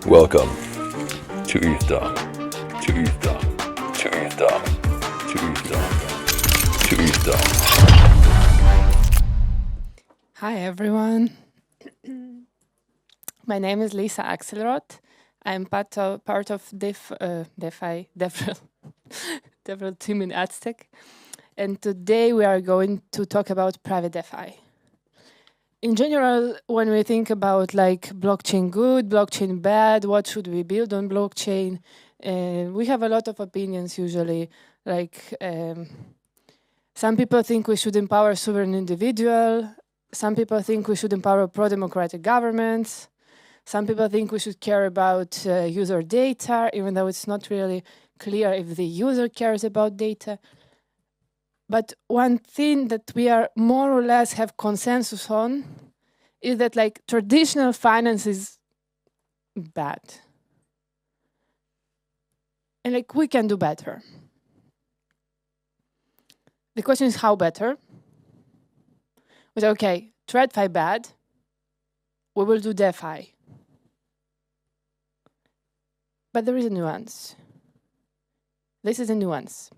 Welcome to ETHDam, to ETHDam, to ETHDam, to ETHDam, to ETHDam. Hi everyone. My name is Lisa Akselrod. I'm part of DeFi, DevRel team in Aztec. And today we are going to talk about private DeFi. In general, when we think about like blockchain good, blockchain bad, what should we build on blockchain, we have a lot of opinions usually. Like some people think we should empower sovereign individual. Some people think we should empower pro-democratic governments. Some people think we should care about user data, even though it's not really clear if the user cares about data. But one thing that we are more or less have consensus on is that like traditional finance is bad. And like we can do better. The question is how better? We say, okay, TradFi bad, we will do DeFi. But there is a nuance. This is a nuance.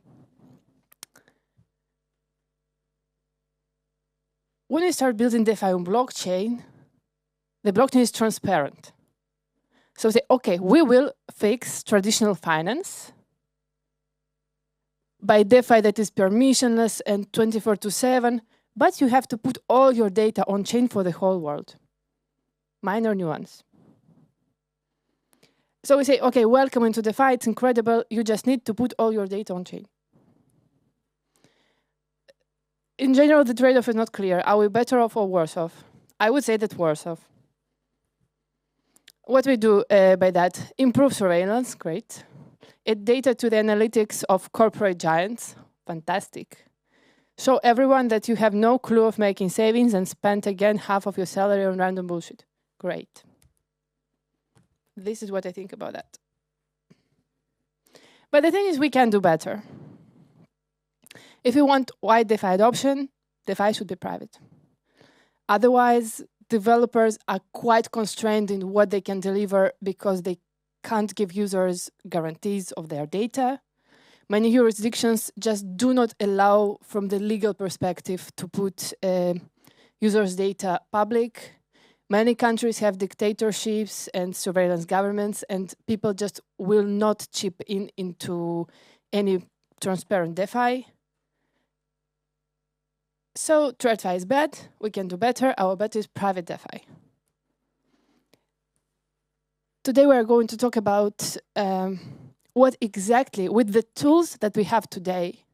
When you start building DeFi on blockchain, the blockchain is transparent. So say, okay, we will fix traditional finance by DeFi that is permissionless and 24/7, but you have to put all your data on chain for the whole world. Minor nuance. So we say, okay, welcome into DeFi, it's incredible, you just need to put all your data on chain. In general, the trade-off is not clear. Are we better off or worse off? I would say that worse off. What we do by that? Improve surveillance, great. Add data to the analytics of corporate giants, fantastic. Show everyone that you have no clue of making savings and spent again half of your salary on random bullshit, great. This is what I think about that. But the thing is, we can do better. If you want wide DeFi adoption, DeFi should be private. Otherwise, developers are quite constrained in what they can deliver because they can't give users guarantees of their data. Many jurisdictions just do not allow, from the legal perspective, to put users' data public. Many countries have dictatorships and surveillance governments, and people just will not chip in into any transparent DeFi. So TradFi is bad, we can do better, our bet is private DeFi. Today we are going to talk about what exactly, with the tools that we have today,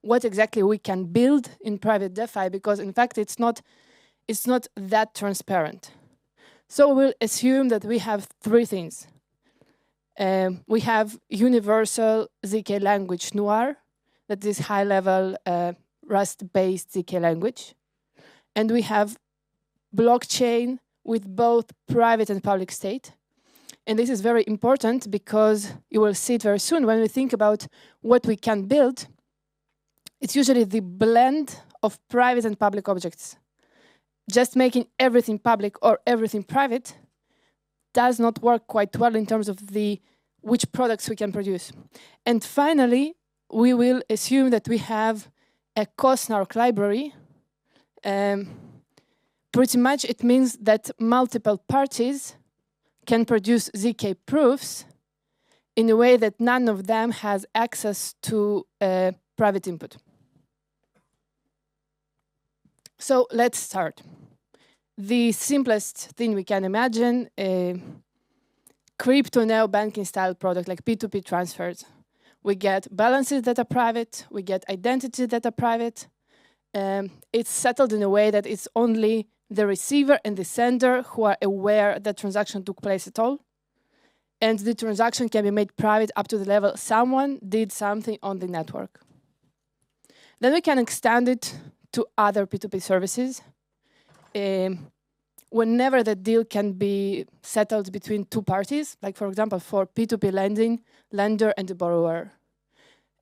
what exactly we can build in private DeFi, because in fact it's not that transparent. So we'll assume that we have three things. We have universal ZK language Noir, that is high-level Rust-based ZK language. And we have blockchain with both private and public state. And this is very important because you will see it very soon when we think about what we can build. It's usually the blend of private and public objects. Just making everything public or everything private does not work quite well in terms of which products we can produce. And finally, we will assume that we have a CoSNARK library. Pretty much it means that multiple parties can produce ZK proofs in a way that none of them has access to private input. So let's start. The simplest thing we can imagine, a crypto neobanking style product like P2P transfers. We get balances that are private, we get identities that are private. It's settled in a way that it's only the receiver and the sender who are aware that transaction took place at all. And the transaction can be made private up to the level someone did something on the network. Then we can extend it to other P2P services. Whenever the deal can be settled between two parties, like for example, for P2P lending, lender and the borrower.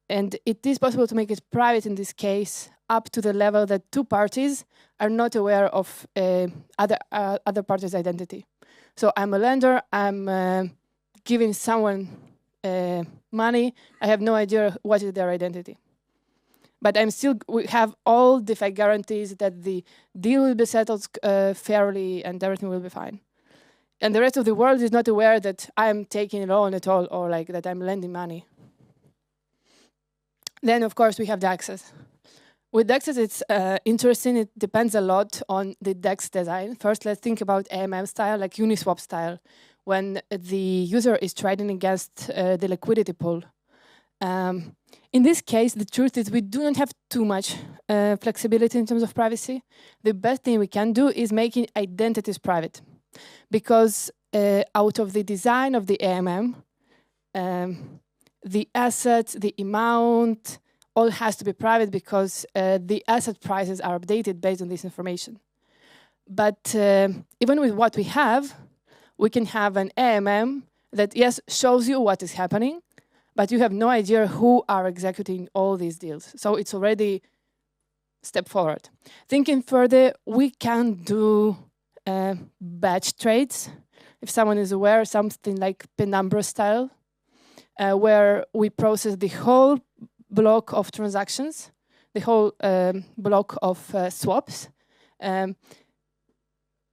And it is possible to make it private in this case up to the level that two parties are not aware of other parties' identity. So I'm a lender, I'm giving someone money, I have no idea what is their identity. But we have all DeFi guarantees that the deal will be settled fairly and everything will be fine. And the rest of the world is not aware that I'm taking a loan at all or like that I'm lending money. Then, of course, we have DEXs. With DEXs, it's interesting. It depends a lot on the DEX design. First, let's think about AMM style, like Uniswap style, when the user is trading against the liquidity pool. In this case, the truth is we do not have too much flexibility in terms of privacy. The best thing we can do is making identities private. Because out of the design of the AMM, the assets, the amount, all has to be private because the asset prices are updated based on this information. But even with what we have, we can have an AMM that, yes, shows you what is happening, but you have no idea who are executing all these deals. So it's already a step forward. Thinking further, we can do batch trades. If someone is aware, something like penumbra style, where we process the whole block of transactions, the whole block of swaps.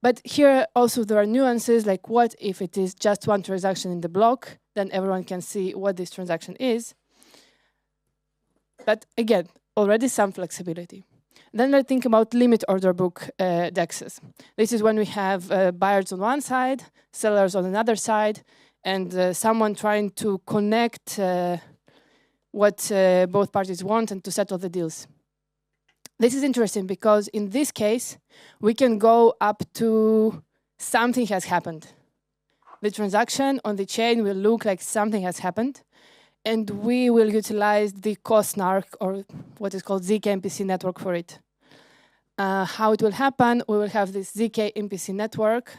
But here also there are nuances, like what if it is just one transaction in the block, then everyone can see what this transaction is. But again, already some flexibility. Then let's think about limit order book DEXs. This is when we have buyers on one side, sellers on another side, and someone trying to connect what both parties want and to settle the deals. This is interesting because in this case, we can go up to something has happened. The transaction on the chain will look like something has happened, and we will utilize the COSNARC, or what is called ZK-MPC network for it. How it will happen, we will have this ZK-MPC network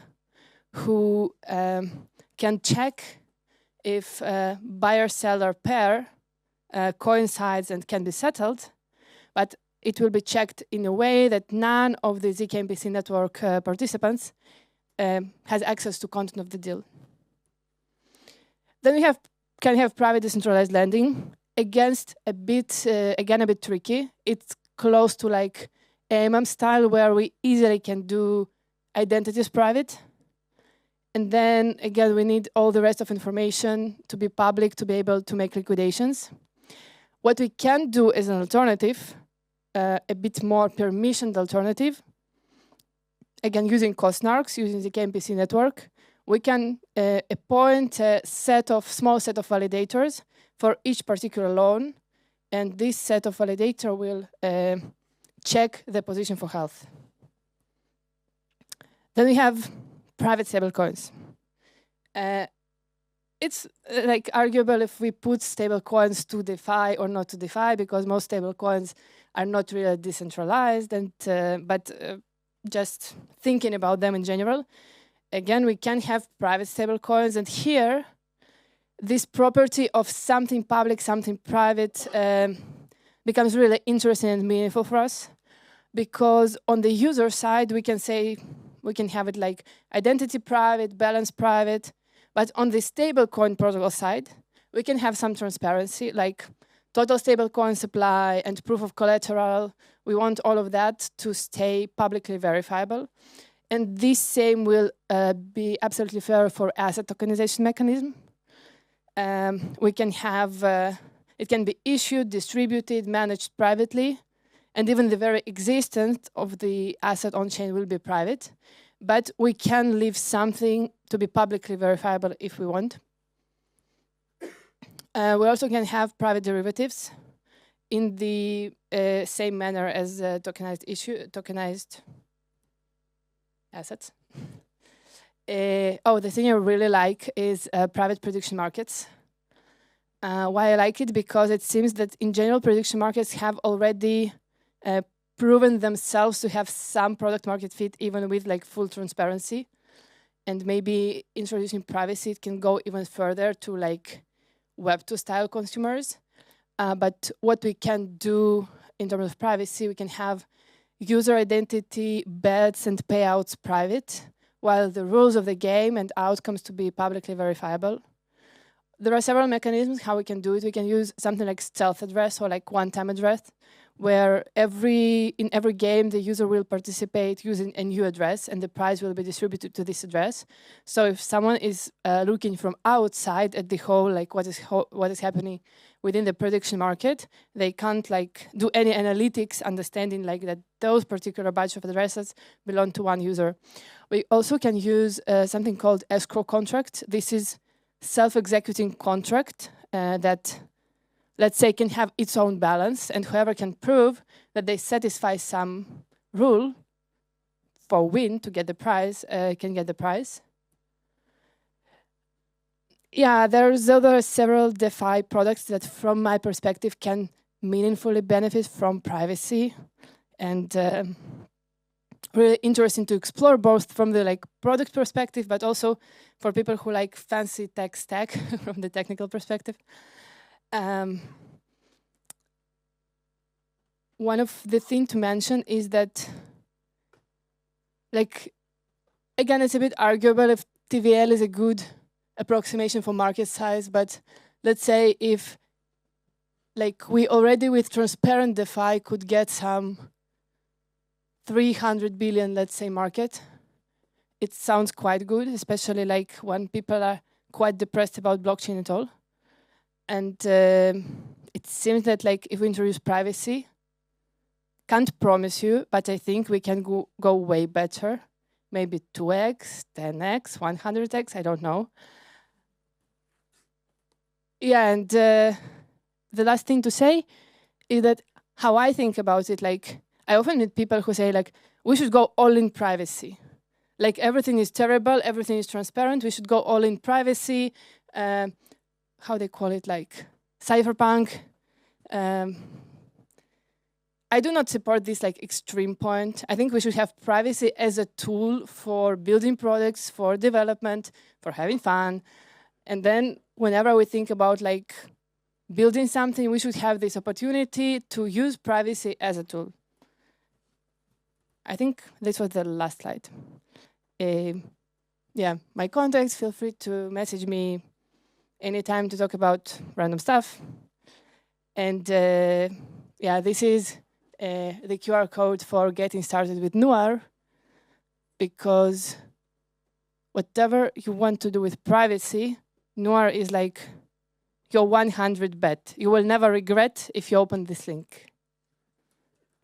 who can check if buyer-seller pair coincides and can be settled, but it will be checked in a way that none of the ZK-MPC network participants has access to content of the deal. Then we can have private decentralized lending. Against a bit, again, a bit tricky. It's close to like AMM style, where we easily can do identities private. And then, again, we need all the rest of information to be public to be able to make liquidations. What we can do as an alternative, a bit more permissioned alternative, again, using COSNARCs, using the ZK-MPC network, we can appoint a small set of validators for each particular loan, and this set of validator will check the position for health. Then we have private stablecoins. It's like arguable if we put stablecoins to DeFi or not to DeFi, because most stablecoins are not really decentralized, and but just thinking about them in general, again, we can have private stablecoins, and here, this property of something public, something private becomes really interesting and meaningful for us, because on the user side, we can say, we can have it like identity private, balance private, but on the stablecoin protocol side, we can have some transparency, like total stablecoin supply and proof of collateral. We want all of that to stay publicly verifiable. And this same will be absolutely fair for asset tokenization mechanism. We can have, it can be issued, distributed, managed privately, and even the very existence of the asset on-chain will be private. But we can leave something to be publicly verifiable if we want. We also can have private derivatives in the same manner as tokenized assets. The thing I really like is private prediction markets. Why I like it? Because it seems that in general, prediction markets have already proven themselves to have some product market fit, even with like full transparency. And maybe introducing privacy, it can go even further to like Web2 style consumers. But what we can do in terms of privacy, we can have user identity, bets, and payouts private, while the rules of the game and outcomes to be publicly verifiable. there are several mechanisms how we can do it. We can use something like stealth address or like one-time address, where in every game the user will participate using a new address and the prize will be distributed to this address. So if someone is looking from outside at the whole, like what is happening within the prediction market, they can't like do any analytics understanding like that those particular batch of addresses belong to one user. We also can use something called escrow contract. This is self-executing contract that, let's say, can have its own balance, and whoever can prove that they satisfy some rule for win to get the prize can get the prize. Yeah, there are several DeFi products that, from my perspective, can meaningfully benefit from privacy, and really interesting to explore both from the like product perspective, but also for people who like fancy tech stack from the technical perspective. One of the things to mention is that, like, again, it's a bit arguable if TVL is a good approximation for market size, but let's say if, like, we already with transparent DeFi could get some 300 billion, let's say, market, it sounds quite good, especially like when people are quite depressed about blockchain at all. And it seems that like if we introduce privacy, can't promise you, but I think we can go way better. Maybe 2x, 10x, 100x, I don't know. Yeah, and the last thing to say is that how I think about it, like I often meet people who say like, we should go all in privacy. Like everything is terrible, everything is transparent, we should go all in privacy. How they call it, like cypherpunk. I do not support this like extreme point. I think we should have privacy as a tool for building products, for development, for having fun. And then whenever we think about like building something, we should have this opportunity to use privacy as a tool. I think this was the last slide. Yeah, my contacts, feel free to message me anytime to talk about random stuff. And yeah, this is the QR code for getting started with Noir, because whatever you want to do with privacy, Noir is like your 100 bet. You will never regret if you open this link.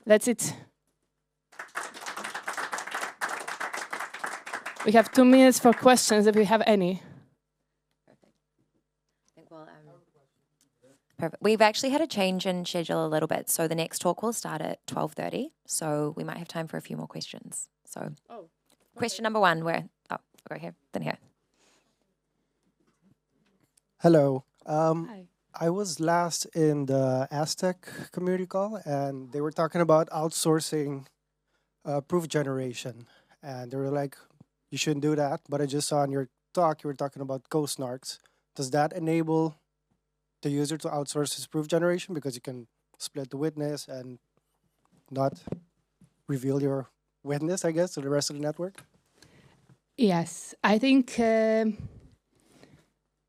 That's it. We have 2 minutes for questions if we have any. Perfect. We've actually had a change in schedule a little bit, so the next talk will start at 12:30. So we might have time for a few more questions. So, question number 1, where? Oh, go here, then here. Hello. Hi. I was last in the Aztec community call, and they were talking about outsourcing proof generation, and they were like, "You shouldn't do that." But I just saw in your talk you were talking about co-snarks. Does that enable the user to outsource his proof generation because you can split the witness and not reveal your witness, I guess, to the rest of the network? Yes, I think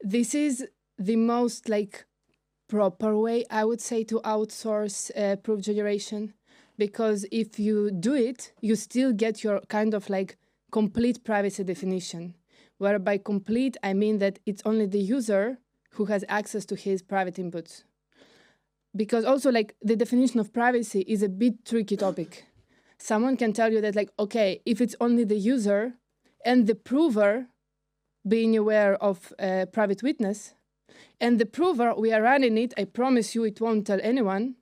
this is the most like proper way, I would say, to outsource proof generation, because if you do it, you still get your kind of like complete privacy definition, where by complete I mean that it's only the user who has access to his private inputs. Because also like the definition of privacy is a bit tricky topic. Someone can tell you that like, okay, if it's only the user and the prover being aware of a private witness, and the prover, we are running it, I promise you it won't tell anyone.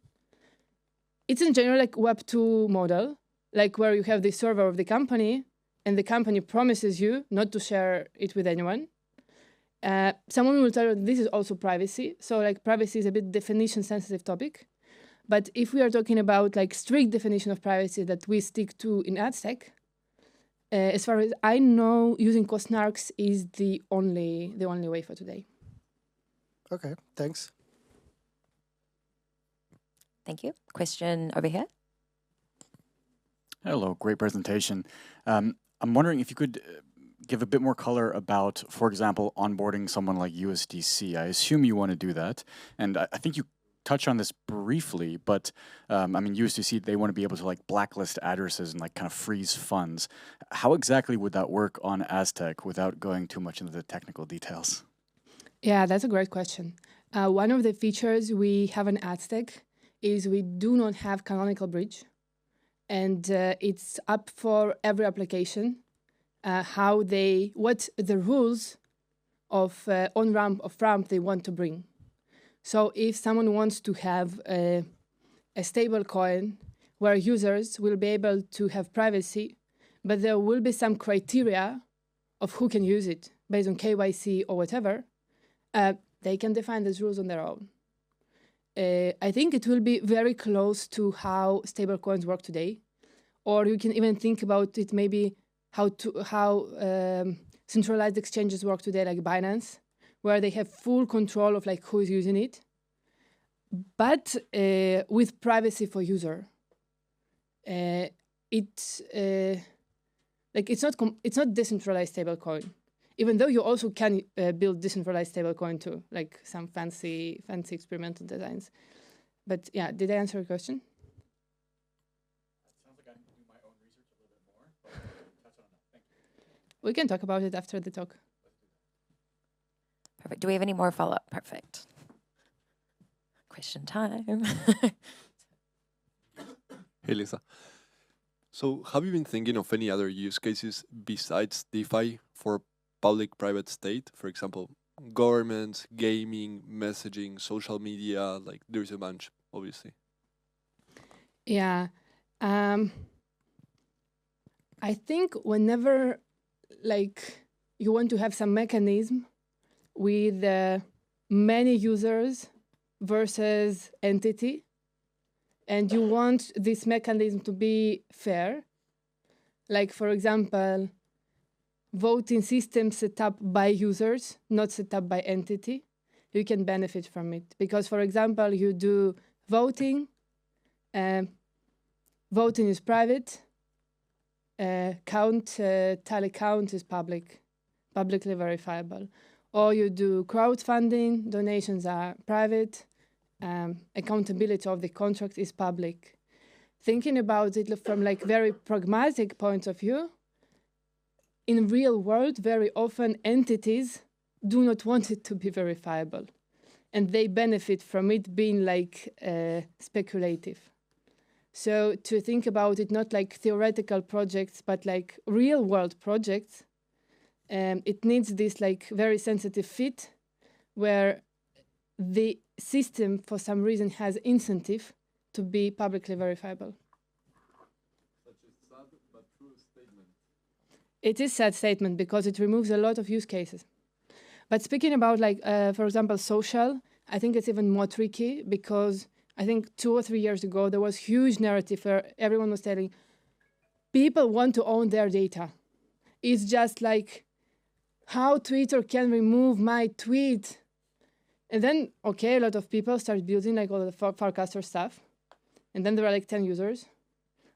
It's in general like Web 2 model, like where you have the server of the company and the company promises you not to share it with anyone. Someone will tell you this is also privacy. So like privacy is a bit definition sensitive topic. But if we are talking about like strict definition of privacy that we stick to in Aztec, as far as I know, using co-snarks is the only way for today. Okay, thanks. Thank you. Question over here. Hello, great presentation. I'm wondering if you could give a bit more color about, for example, onboarding someone like USDC. I assume you want to do that. And I think you touch on this briefly, but I mean, USDC, they want to be able to like blacklist addresses and like kind of freeze funds. How exactly would that work on Aztec without going too much into the technical details? Yeah, that's a great question. One of the features we have in Aztec is we do not have canonical bridge, and it's up for every application what the rules of on-ramp, off-ramp they want to bring. So if someone wants to have a stable coin where users will be able to have privacy, but there will be some criteria of who can use it based on KYC or whatever, they can define these rules on their own. I think it will be very close to how stablecoins work today, or you can even think about it maybe how centralized exchanges work today, like Binance, where they have full control of like who is using it, but with privacy for user. It's not decentralized stablecoin, even though you also can build decentralized stablecoin too, like some fancy experimental designs. But yeah, did I answer your question? Sounds like I need to do my own research a little bit more, but touch on that. Thank you. We can talk about it after the talk. Perfect. Do we have any more follow-up? Perfect. Question time. Hey, Lisa. So have you been thinking of any other use cases besides DeFi for public-private state? For example, governments, gaming, messaging, social media, like there's a bunch, obviously. Yeah. I think whenever like you want to have some mechanism with many users versus entity, and you want this mechanism to be fair, like for example, voting system set up by users, not set up by entity, you can benefit from it. Because for example, you do voting, voting is private, tally count is publicly verifiable. Or you do crowdfunding, donations are private, accountability of the contract is public. Thinking about it from like very pragmatic point of view, in real world, very often entities do not want it to be verifiable, and they benefit from it being like speculative. So to think about it, not like theoretical projects, but like real world projects, it needs this like very sensitive fit where the system for some reason has incentive to be publicly verifiable. Such a sad but true statement. It is a sad statement because it removes a lot of use cases. But speaking about like, for example, social, I think it's even more tricky because I think 2 or 3 years ago, there was huge narrative where everyone was telling people want to own their data. It's just like how Twitter can remove my tweet. And then, okay, a lot of people started building like all the forecaster stuff. And then there were like 10 users.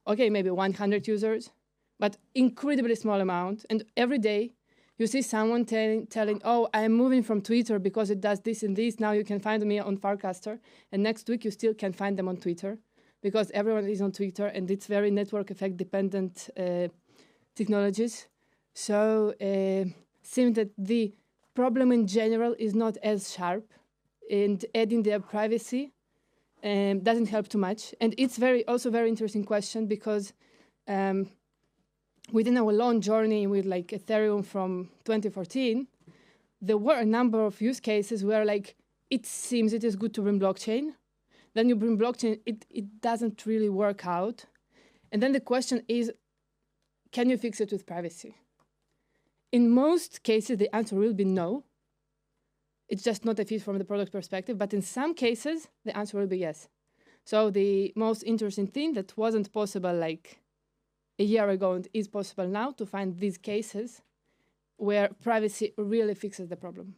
Okay, maybe 100 users, but incredibly small amount. And every day you see someone telling, oh, I'm moving from Twitter because it does this and this. Now you can find me on Farcaster. And next week you still can find them on Twitter because everyone is on Twitter and it's very network effect dependent technologies. So seems that the problem in general is not as sharp, and adding their privacy doesn't help too much. And it's also very interesting question because within our long journey with like Ethereum from 2014, there were a number of use cases where like it seems it is good to bring blockchain. Then you bring blockchain, it doesn't really work out. And then the question is, can you fix it with privacy? In most cases, the answer will be no. It's just not a fit from the product perspective. But in some cases, the answer will be yes. So the most interesting thing that wasn't possible like a year ago and is possible now to find these cases where privacy really fixes the problem.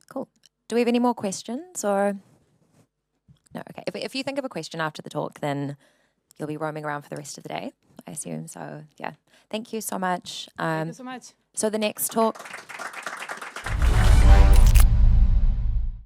Cool. Do we have any more questions or? No, okay. If you think of a question after the talk, then you'll be roaming around for the rest of the day. I assume. So yeah, thank you so much. Thank you so much. So the next talk.